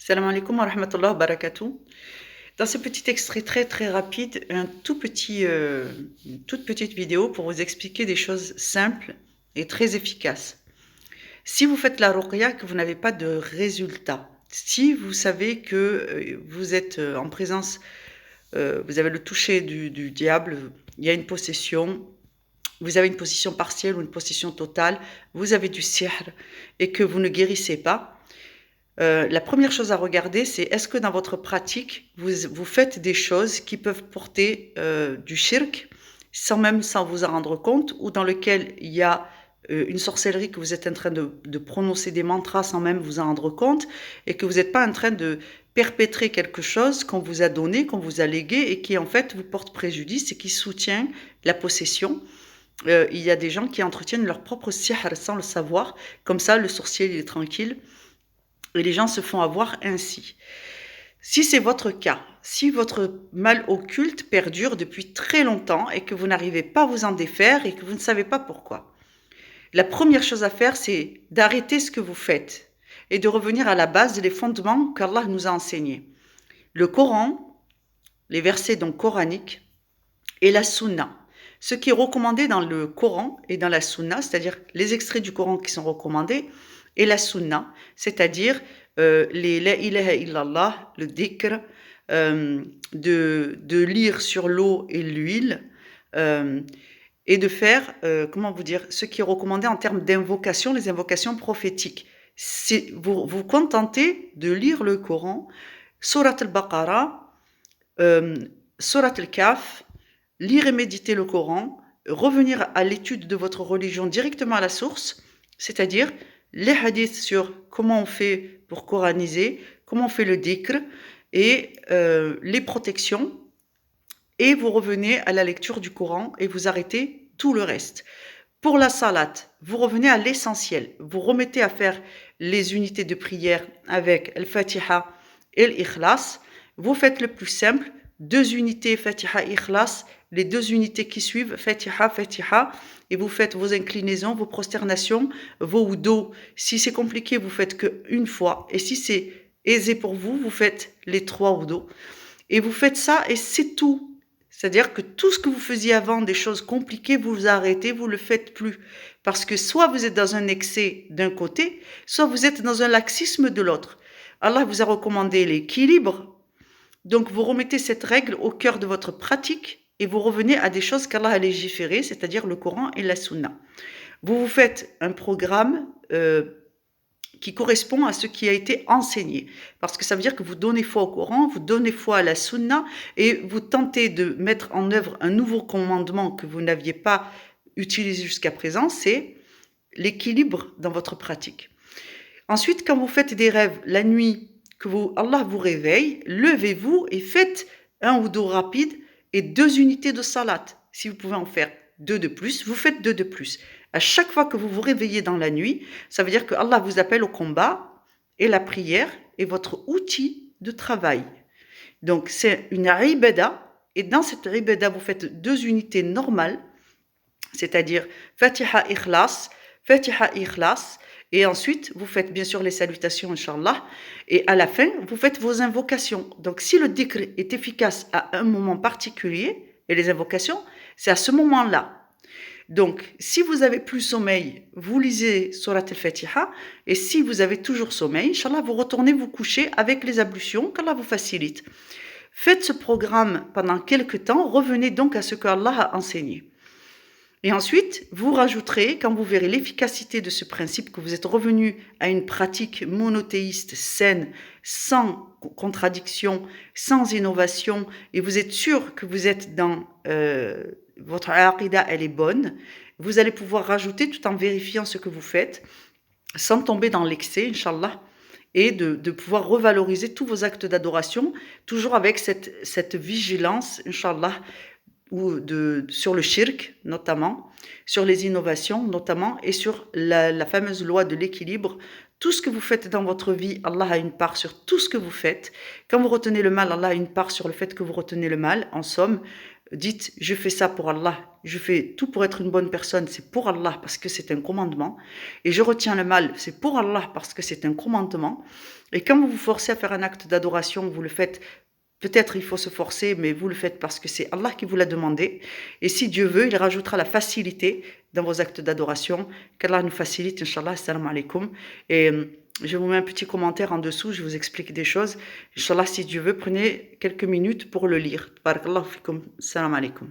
Salam alaikum wa rahmatullah wa barakatuh. Dans ce petit extrait très très rapide, une toute petite vidéo pour vous expliquer des choses simples et très efficaces. Si vous faites la ruqya que vous n'avez pas de résultat, si vous savez que vous êtes en présence, vous avez le toucher du diable, il y a une possession, vous avez une possession partielle ou une possession totale, vous avez du sihr et que vous ne guérissez pas, la première chose à regarder, c'est est-ce que dans votre pratique, vous faites des choses qui peuvent porter du shirk, sans vous en rendre compte, ou dans lequel il y a une sorcellerie que vous êtes en train de prononcer des mantras sans même vous en rendre compte, et que vous n'êtes pas en train de perpétrer quelque chose qu'on vous a donné, qu'on vous a légué, et qui en fait vous porte préjudice et qui soutient la possession. Il y a des gens qui entretiennent leur propre sihr sans le savoir, comme ça le sorcier il est tranquille. Et les gens se font avoir ainsi. Si c'est votre cas, si votre mal occulte perdure depuis très longtemps et que vous n'arrivez pas à vous en défaire et que vous ne savez pas pourquoi, la première chose à faire, c'est d'arrêter ce que vous faites et de revenir à la base, les fondements qu'Allah nous a enseignés. Le Coran, les versets donc coraniques et la Sunna. Ce qui est recommandé dans le Coran et dans la Sunna, c'est-à-dire les extraits du Coran qui sont recommandés, et la Sunna, c'est-à-dire les La ilaha illallah, le dhikr, de lire sur l'eau et l'huile, et de faire, comment vous dire, ce qui est recommandé en termes d'invocation, les invocations prophétiques. Vous vous contentez de lire le Coran, Surat al-Baqarah, Surat al-Kaf, lire et méditer le Coran, revenir à l'étude de votre religion directement à la source, c'est-à-dire les hadiths sur comment on fait pour coraniser, comment on fait le dhikr et les protections, et vous revenez à la lecture du Coran et vous arrêtez tout le reste. Pour la salat, vous revenez à l'essentiel. Vous remettez à faire les unités de prière avec Al-Fatiha et l'Ikhlas. Vous faites le plus simple, 2 unités Fatiha, Ikhlas, les 2 unités qui suivent, Fatiha, Fatiha, et vous faites vos inclinaisons, vos prosternations, vos wudu. Si c'est compliqué, vous faites qu'une fois, et si c'est aisé pour vous, vous faites les 3 wudu. Et vous faites ça, et c'est tout. C'est-à-dire que tout ce que vous faisiez avant, des choses compliquées, vous arrêtez, vous le faites plus. Parce que soit vous êtes dans un excès d'un côté, soit vous êtes dans un laxisme de l'autre. Allah vous a recommandé l'équilibre. Donc vous remettez cette règle au cœur de votre pratique et vous revenez à des choses qu'Allah a légiférées, c'est-à-dire le Coran et la Sunna. Vous vous faites un programme qui correspond à ce qui a été enseigné. Parce que ça veut dire que vous donnez foi au Coran, vous donnez foi à la Sunna et vous tentez de mettre en œuvre un nouveau commandement que vous n'aviez pas utilisé jusqu'à présent, c'est l'équilibre dans votre pratique. Ensuite, quand vous faites des rêves la nuit, que Allah vous réveille, levez-vous et faites un wudu rapide et 2 unités de salat. Si vous pouvez en faire 2 de plus, vous faites 2 de plus. À chaque fois que vous vous réveillez dans la nuit, ça veut dire que Allah vous appelle au combat et la prière est votre outil de travail. Donc c'est une ibada et dans cette ibada vous faites 2 unités normales, c'est-à-dire Fatiha Ikhlas, Fatiha Ikhlas, et ensuite vous faites bien sûr les salutations Inch'Allah, et à la fin vous faites vos invocations. Donc si le dhikr est efficace à un moment particulier, et les invocations, c'est à ce moment-là. Donc, si vous avez plus sommeil, vous lisez Surat al-Fatiha, et si vous avez toujours sommeil, Inch'Allah, vous retournez vous coucher avec les ablutions qu'Allah vous facilite. Faites ce programme pendant quelques temps, revenez donc à ce qu'Allah a enseigné. Et ensuite, vous rajouterez, quand vous verrez l'efficacité de ce principe, que vous êtes revenu à une pratique monothéiste saine, sans contradiction, sans innovation, et vous êtes sûr que vous êtes dans votre aqida, elle est bonne, vous allez pouvoir rajouter tout en vérifiant ce que vous faites, sans tomber dans l'excès, Inch'Allah, et de pouvoir revaloriser tous vos actes d'adoration, toujours avec cette vigilance, Inch'Allah, sur le shirk notamment, sur les innovations notamment, et sur la fameuse loi de l'équilibre. Tout ce que vous faites dans votre vie, Allah a une part sur tout ce que vous faites. Quand vous retenez le mal, Allah a une part sur le fait que vous retenez le mal. En somme, dites: «Je fais ça pour Allah, je fais tout pour être une bonne personne, c'est pour Allah parce que c'est un commandement et je retiens le mal, c'est pour Allah parce que c'est un commandement» et quand vous vous forcez à faire un acte d'adoration, vous le faites peut-être il faut se forcer, mais vous le faites parce que c'est Allah qui vous l'a demandé et si Dieu veut, il rajoutera la facilité dans vos actes d'adoration. Qu'Allah nous facilite, Inch'Allah. Assalamu alaikum et je vous mets un petit commentaire en dessous, je vous explique des choses. Inch'Allah, si Dieu veut, prenez quelques minutes pour le lire. Barakallahu fikum. Salam alaikum.